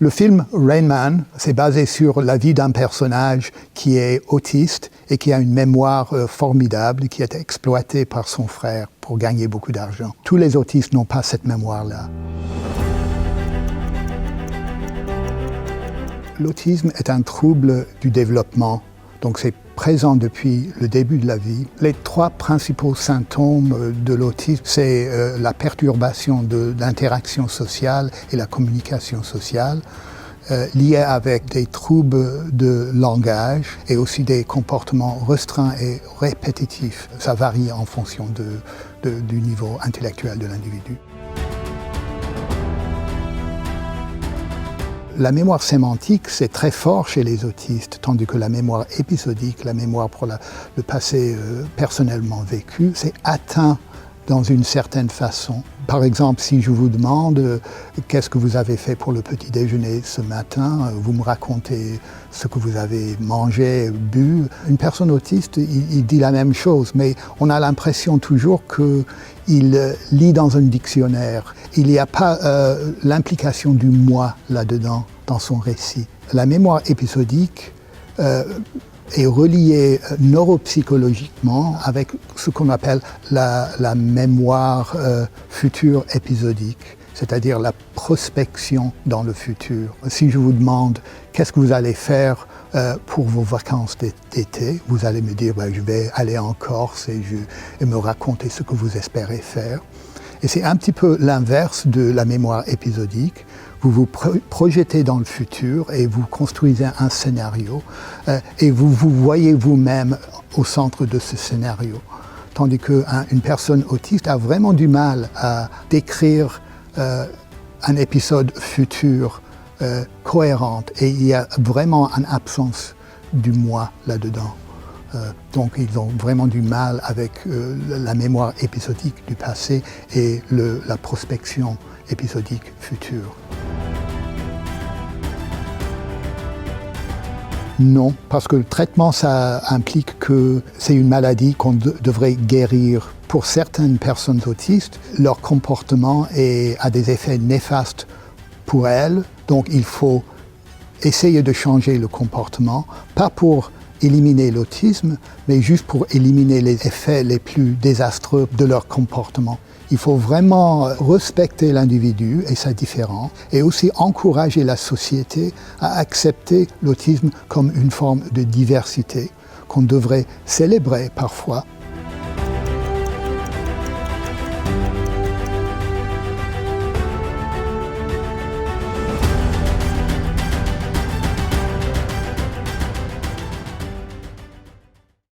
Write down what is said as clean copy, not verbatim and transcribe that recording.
Le film Rain Man, c'est basé sur la vie d'un personnage qui est autiste et qui a une mémoire formidable, qui est exploité par son frère pour gagner beaucoup d'argent. Tous les autistes n'ont pas cette mémoire-là. L'autisme est un trouble du développement, donc c'est présent depuis le début de la vie. Les trois principaux symptômes de l'autisme, c'est la perturbation de l'interaction sociale et la communication sociale, liée avec des troubles de langage et aussi des comportements restreints et répétitifs. Ça varie en fonction du niveau intellectuel de l'individu. La mémoire sémantique, c'est très fort chez les autistes, tandis que la mémoire épisodique, la mémoire pour le passé personnellement vécu, c'est atteint dans une certaine façon. Par exemple, si je vous demande qu'est-ce que vous avez fait pour le petit déjeuner ce matin, vous me racontez ce que vous avez mangé, bu. Une personne autiste, il dit la même chose, mais on a l'impression toujours qu'il lit dans un dictionnaire. Il n'y a pas l'implication du moi là-dedans, dans son récit. La mémoire épisodique est reliée neuropsychologiquement avec ce qu'on appelle la mémoire future épisodique, c'est-à-dire la prospection dans le futur. Si je vous demande qu'est-ce que vous allez faire pour vos vacances d'été, vous allez me dire je vais aller en Corse et me raconter ce que vous espérez faire. Et c'est un petit peu l'inverse de la mémoire épisodique. Vous vous projetez dans le futur et vous construisez un scénario et vous vous voyez vous-même au centre de ce scénario. Tandis qu'une personne autiste a vraiment du mal à décrire un épisode futur cohérent et il y a vraiment une absence du moi là-dedans. Donc ils ont vraiment du mal avec la mémoire épisodique du passé et la prospection épisodique future. Non, parce que le traitement, ça implique que c'est une maladie qu'on devrait guérir. Pour certaines personnes autistes, leur comportement a des effets néfastes pour elles, donc il faut essayer de changer le comportement, pas pour éliminer l'autisme, mais juste pour éliminer les effets les plus désastreux de leur comportement. Il faut vraiment respecter l'individu et sa différence et aussi encourager la société à accepter l'autisme comme une forme de diversité qu'on devrait célébrer parfois.